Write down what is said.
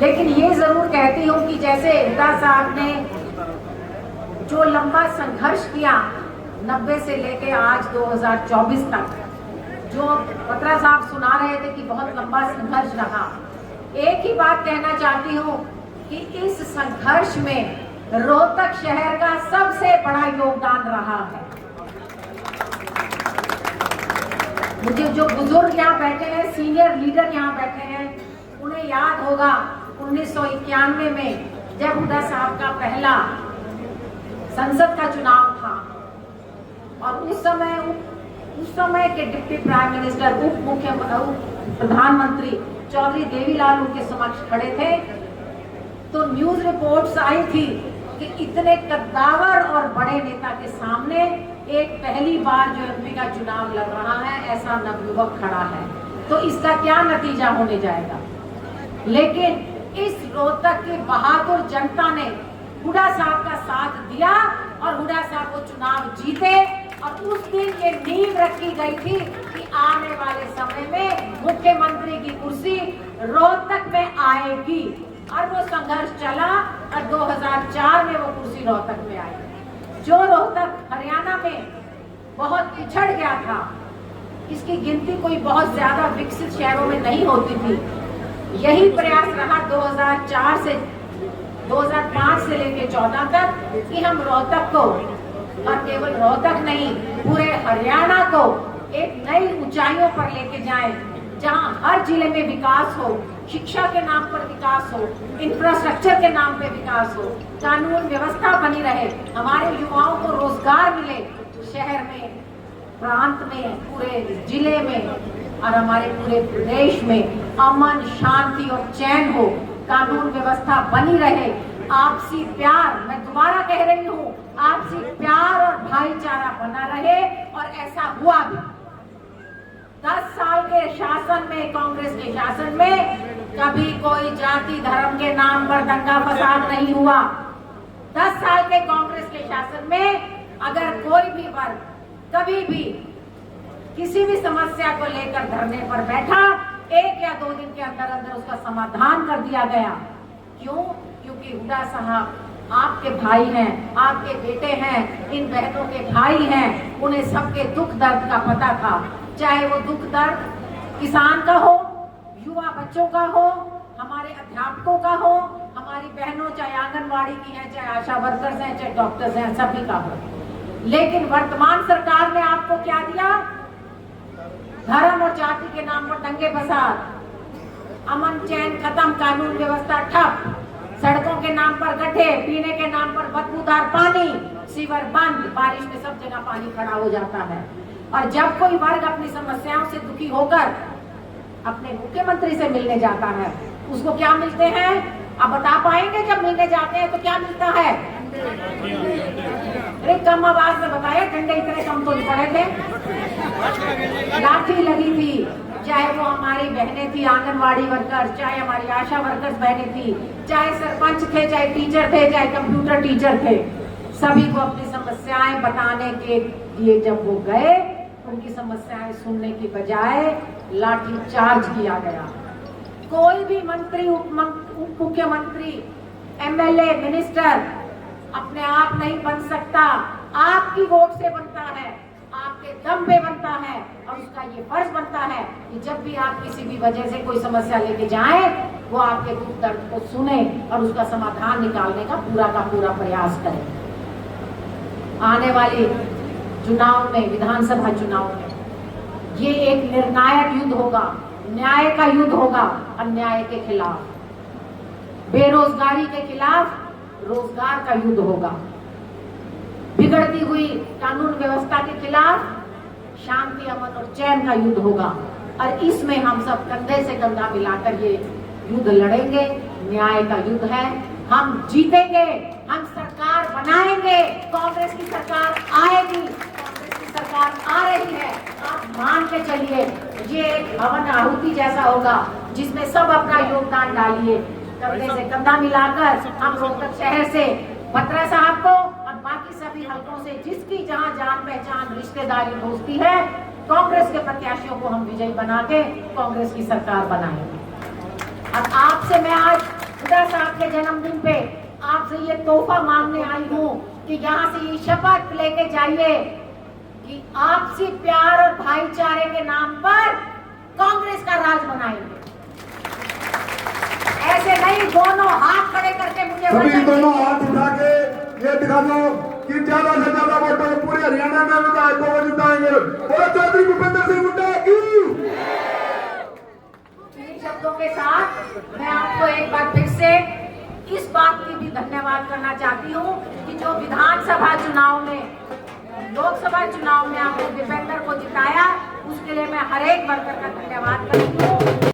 लेकिन ये जरूर कहती हूँ कि जैसे हुड्डा साहब ने जो लंबा संघर्ष किया 90 से लेके आज 2024 तक, जो बत्रा साहब सुना रहे थे कि बहुत लंबा संघर्ष रहा, एक ही बात कहना चाहती हूँ कि इस संघर्ष में रोहतक शहर का सबसे बड़ा योगदान रहा है। मुझे जो बुजुर्ग यहाँ बैठे हैं, सीनियर लीडर यहाँ बैठे हैं, उन्हें याद होगा 1991 में जब हुड्डा साहब का पहला संसद का चुनाव था और उस समय के डिप्टी प्राइम मिनिस्टर उप प्रधानमंत्री चौधरी देवीलाल उनके समक्ष खड़े थे, तो न्यूज रिपोर्ट्स आई थी कि इतने कद्दावर और बड़े नेता के सामने एक पहली बार जो एमपी का चुनाव लड़ रहा है ऐसा नवयुवक खड़ा है, तो इसका क्या नतीजा होने जाएगा। लेकिन इस रोहतक की बहादुर जनता ने हुड्डा साहब का साथ दिया और हुड्डा साहब को चुनाव जीते और उस दिन ये नींव रखी गई थी कि आने वाले समय में मुख्यमंत्री की कुर्सी रोहतक में आएगी, और वो संघर्ष चला और 2004 में वो कुर्सी रोहतक में आई। जो रोहतक हरियाणा में बहुत पिछड़ गया था, इसकी गिनती कोई बहुत ज्यादा विकसित शहरों में नहीं होती थी, यही प्रयास रहा 2004 से 2005 से लेकर 14 तक कि हम रोहतक को, और केवल रोहतक नहीं पूरे हरियाणा को एक नई ऊंचाइयों पर लेके जाएं, जहां हर जिले में विकास हो, शिक्षा के नाम पर विकास हो, इंफ्रास्ट्रक्चर के नाम पे विकास हो, कानून व्यवस्था बनी रहे, हमारे युवाओं को रोजगार मिले, शहर में, प्रांत में, पूरे जिले में और हमारे पूरे प्रदेश में अमन शांति और चैन हो, कानून व्यवस्था बनी रहे, आपसी प्यार, मैं दोबारा कह रही हूँ, आपसी प्यार और भाईचारा बना रहे, और ऐसा हुआ भी। 10 साल के शासन में, कांग्रेस के शासन में कभी कोई जाति धर्म के नाम पर दंगा फसाद नहीं हुआ। 10 साल के कांग्रेस के शासन में अगर कोई भी वर्ग कभी भी किसी भी समस्या को लेकर धरने पर बैठा, 1 या 2 दिन के अंदर अंदर उसका समाधान कर दिया गया। क्यों? क्योंकि हुड्डा साहब आपके भाई हैं, आपके बेटे हैं, इन बहनों के भाई हैं, उन्हें सबके दुख दर्द का पता था, चाहे वो दुख दर्द किसान का हो, युवा बच्चों का हो, हमारे अध्यापकों का हो, हमारी बहनों चाहे आंगनवाड़ी की हैं, चाहे आशा वर्कर्स हैं, चाहे डॉक्टर्स हैं, सभी का हो। लेकिन वर्तमान सरकार ने आपको क्या दिया? धर्म और जाति के नाम पर दंगे फसाद, अमन चैन खत्म, कानून व्यवस्था ठप, सड़कों के नाम पर गड्ढे, पीने के नाम पर बदबूदार पानी, सीवर बंद, बारिश में सब जगह पानी खड़ा हो जाता है। और जब कोई वर्ग अपनी समस्याओं से दुखी होकर अपने मुख्यमंत्री से मिलने जाता है, उसको क्या मिलते हैं? आप बता पाएंगे जब मिलने जाते हैं तो क्या मिलता है? अरे कम आवाज में बताया, डंडे इतने कम तो नहीं पड़े थे, लाठी लगी थी, चाहे वो हमारी बहनें थी आंगनवाड़ी वर्कर, चाहे हमारी आशा वर्कर्स बहनें थी, चाहे सरपंच थे, चाहे टीचर थे, चाहे कंप्यूटर टीचर थे, सभी को अपनी समस्याएं बताने के लिए जब वो गए, उनकी समस्याएं सुनने की बजाय लाठी चार्ज किया गया। कोई भी मंत्री, उप मुख्यमंत्री, एमएलए, मिनिस्टर अपने आप नहीं बन सकता, आपकी वोट से बनता है, आपके दम पे बनता है, और उसका ये फर्ज बनता है कि जब भी आप किसी भी वजह से कोई समस्या लेके जाएं, वो आपके दुख दर्द को सुने और उसका समाधान निकालने का पूरा प्रयास करें। आने वाली चुनाव में, विधानसभा चुनाव में, ये एक निर्णायक युद्ध होगा, न्याय का युद्ध होगा, अन्याय के खिलाफ, बेरोजगारी के खिलाफ रोजगार का युद्ध होगा, बिगड़ती हुई कानून व्यवस्था के खिलाफ शांति, अमन और चैन का युद्ध होगा। और इसमें हम सब कंधे से कंधा मिलाकर ये युद्ध लड़ेंगे। न्याय का युद्ध है, हम जीतेंगे, हम सरकार बनाएंगे, कांग्रेस की सरकार आएगी, कांग्रेस की सरकार आ रही है, आप मान के चलिए। ये एक हवन आहुति जैसा होगा जिसमें सब अपना योगदान डालिए, कंधे से कंधा मिलाकर हम रोहतक शहर से बत्रा साहब को और बाकी सभी हलकों से जिसकी जहां जान पहचान, रिश्तेदारी, दोस्ती है, कांग्रेस के प्रत्याशियों को हम विजयी बना के कांग्रेस की सरकार बनाएंगे। और आपसे मैं आज हुड्डा साहब के जन्मदिन पे आपसे ये तोहफा मांगने आई हूँ कि यहाँ से ये शपथ लेके जाइए कि आपसी प्यार और भाईचारे के नाम पर कांग्रेस का राज बनाएंगे। ऐसे नहीं दोनों हाथ खड़े करके मुझे सभी दोनों हाथ उठा के ये दिखा दो कि ज्यादा से ज्यादा वोटों में पूरे हरियाणा में विधायकों को जिताएंगे। बोलो चौधरी भूपेंद्र सिंह हुड्डा की। इन शब्दों के साथ मैं आपको एक बार फिर से इस बात की भी धन्यवाद करना चाहती हूँ कि जो विधानसभा चुनाव में, लोकसभा चुनाव में आपने दीपेंद्र को जिताया, उसके लिए मैं हर एक वर्कर का धन्यवाद करती हूँ।